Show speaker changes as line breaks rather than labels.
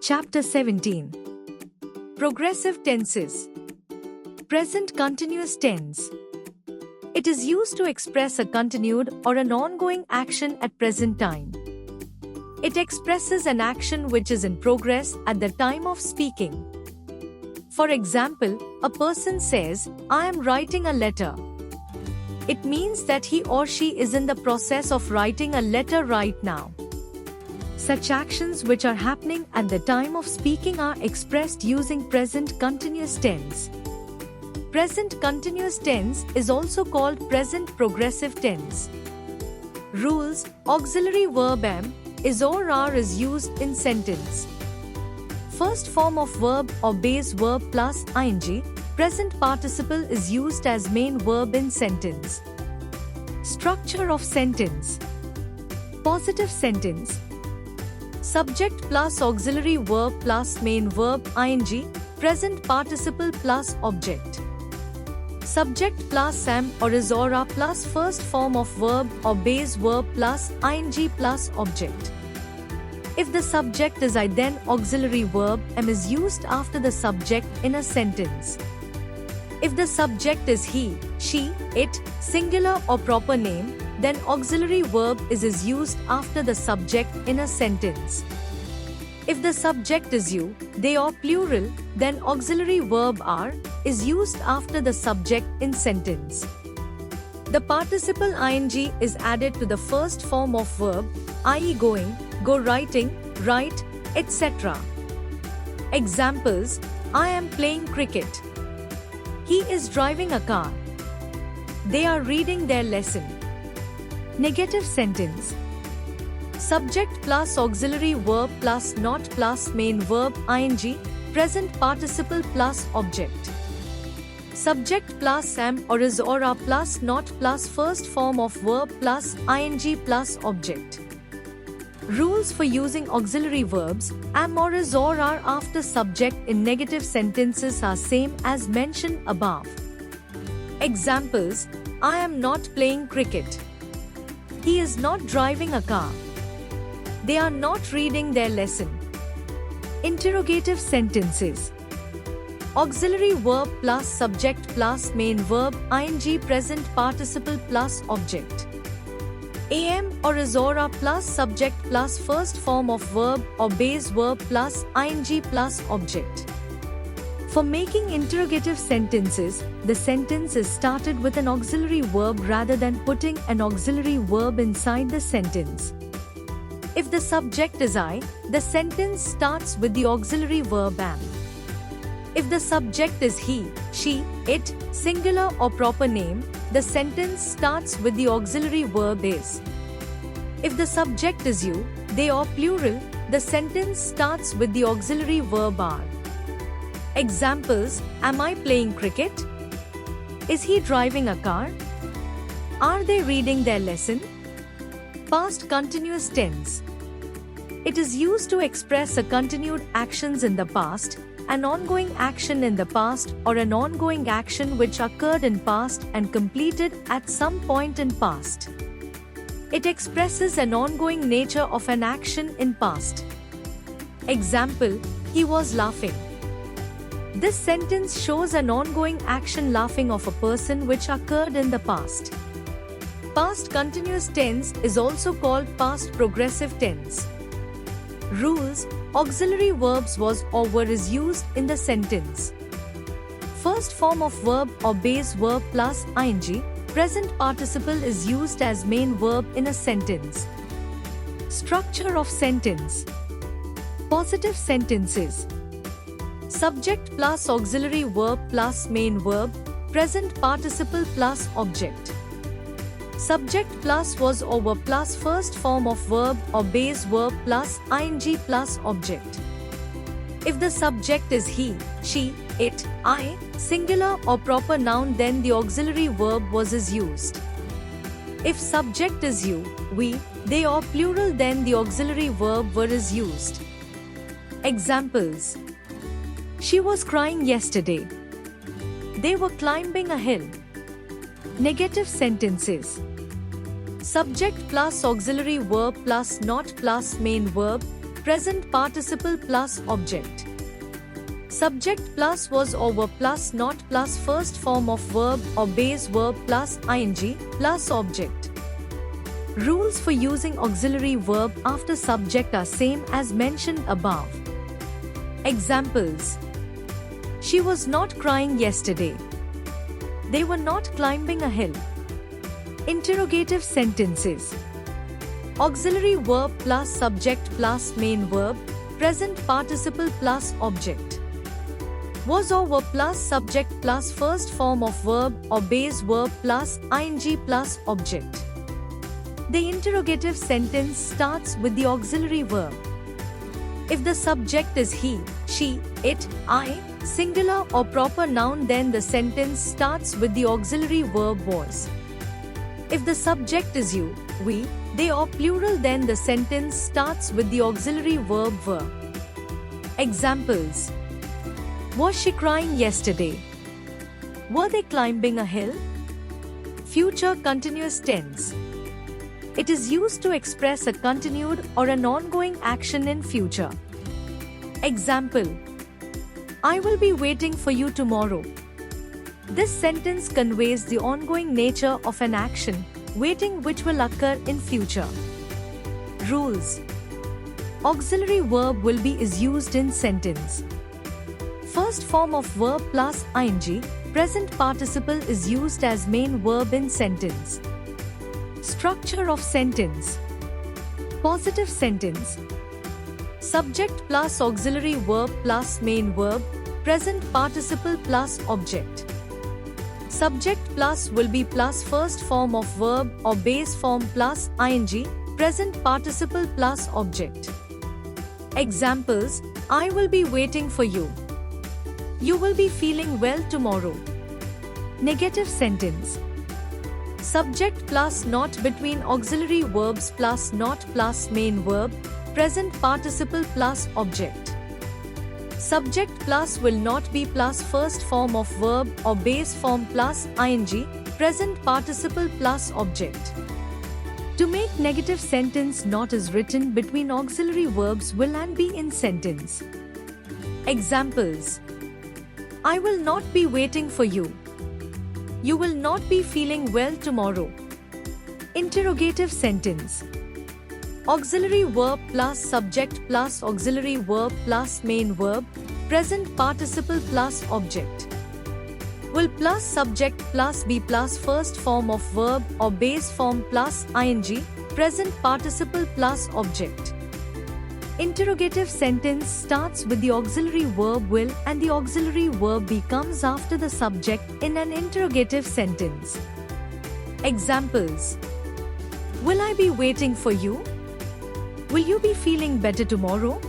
Chapter 17. Progressive tenses. Present continuous tense. It is used to express a continued or an ongoing action at present time. It expresses an action which is in progress at the time of speaking. For example, a person says, "I am writing a letter." It means that he or she is in the process of writing a letter right now. Such actions which are happening at the time of speaking are expressed using present continuous tense. Present continuous tense is also called present progressive tense. Rules: auxiliary verb am, is or are is used in sentence. First form of verb or base verb plus ing, present participle is used as main verb in sentence. Structure of sentence. Positive sentence. Subject plus auxiliary verb plus main verb ing, present participle plus object. Subject plus am or is or are plus first form of verb or base verb plus ing plus object. If the subject is I, then auxiliary verb am is used after the subject in a sentence. If the subject is he, she, it, singular or proper name, then auxiliary verb is used after the subject in a sentence. If the subject is you, they or plural, then auxiliary verb are is used after the subject in sentence. The participle ing is added to the first form of verb, i.e. going, go writing, write, etc. Examples: I am playing cricket. He is driving a car. They are reading their lesson. Negative sentence. Subject plus auxiliary verb plus not plus main verb ing, present participle plus object. Subject plus am or is or are plus not plus first form of verb plus ing plus object. Rules for using auxiliary verbs, am or is or are after subject in negative sentences are same as mentioned above. Examples: I am not playing cricket. He is not driving a car. They are not reading their lesson. Interrogative sentences. Auxiliary verb plus subject plus main verb ing, present participle plus object. Am or is or are plus subject plus first form of verb or base verb plus ing plus object. For making interrogative sentences, the sentence is started with an auxiliary verb rather than putting an auxiliary verb inside the sentence. If the subject is I, the sentence starts with the auxiliary verb am. If the subject is he, she, it, singular or proper name, the sentence starts with the auxiliary verb is. If the subject is you, they or plural, the sentence starts with the auxiliary verb are. Examples: Am I playing cricket? Is he driving a car? Are they reading their lesson? Past continuous tense. It is used to express a continued actions in the past, an ongoing action in the past, or an ongoing action which occurred in past and completed at some point in past. It expresses an ongoing nature of an action in past. Example: He was laughing. This sentence shows an ongoing action laughing of a person which occurred in the past. Past continuous tense is also called past progressive tense. Rules: auxiliary verbs was or were is used in the sentence. First form of verb or base verb plus ing, present participle is used as main verb in a sentence. Structure of sentence. Positive sentences. Subject plus auxiliary verb plus main verb, present participle plus object. Subject plus was or were plus first form of verb or base verb plus ing plus object. If the subject is he, she, it, I, singular or proper noun, then the auxiliary verb was is used. If subject is you, we, they or plural, then the auxiliary verb were is used. Examples: She was crying yesterday. They were climbing a hill. Negative sentences. Subject plus auxiliary verb plus not plus main verb, Present participle plus object. Subject plus was or were plus not plus first form of verb or base verb plus ing plus object. Rules for using auxiliary verb after subject are same as mentioned above. Examples. She was not crying yesterday. They were not climbing a hill. Interrogative sentences. Auxiliary verb plus subject plus main verb, present participle plus object. Was or were plus subject plus first form of verb or base verb plus ing plus object. The interrogative sentence starts with the auxiliary verb. If the subject is he, she, it, I, singular or proper noun, then the sentence starts with the auxiliary verb was. If the subject is you, we, they or plural, then the sentence starts with the auxiliary verb were. Examples. Was she crying yesterday? Were they climbing a hill? Future continuous tense. It is used to express a continued or an ongoing action in future. Example. I will be waiting for you tomorrow. This sentence conveys the ongoing nature of an action, waiting, which will occur in future. Rules. Auxiliary verb will be is used in sentence. First form of verb plus ing, present participle is used as main verb in sentence. Structure of sentence. Positive sentence. Subject plus auxiliary verb plus main verb, present participle plus object. Subject plus will be plus first form of verb or base form plus ing, present participle plus object. Examples. I will be waiting for you. You will be feeling well tomorrow. Negative sentence. Subject plus not between auxiliary verbs plus not plus main verb, present participle plus object. Subject plus will not be plus first form of verb or base form plus ing, present participle plus object. To make negative sentence, not is written between auxiliary verbs will and be in sentence. Examples. I will not be waiting for you. You will not be feeling well tomorrow. Interrogative sentence. Auxiliary verb plus subject plus auxiliary verb plus main verb, present participle plus object. Will plus subject plus be plus first form of verb or base form plus ing, present participle plus object. Interrogative sentence starts with the auxiliary verb will and the auxiliary verb be comes after the subject in an interrogative sentence. Examples. Will I be waiting for you? Will you be feeling better tomorrow?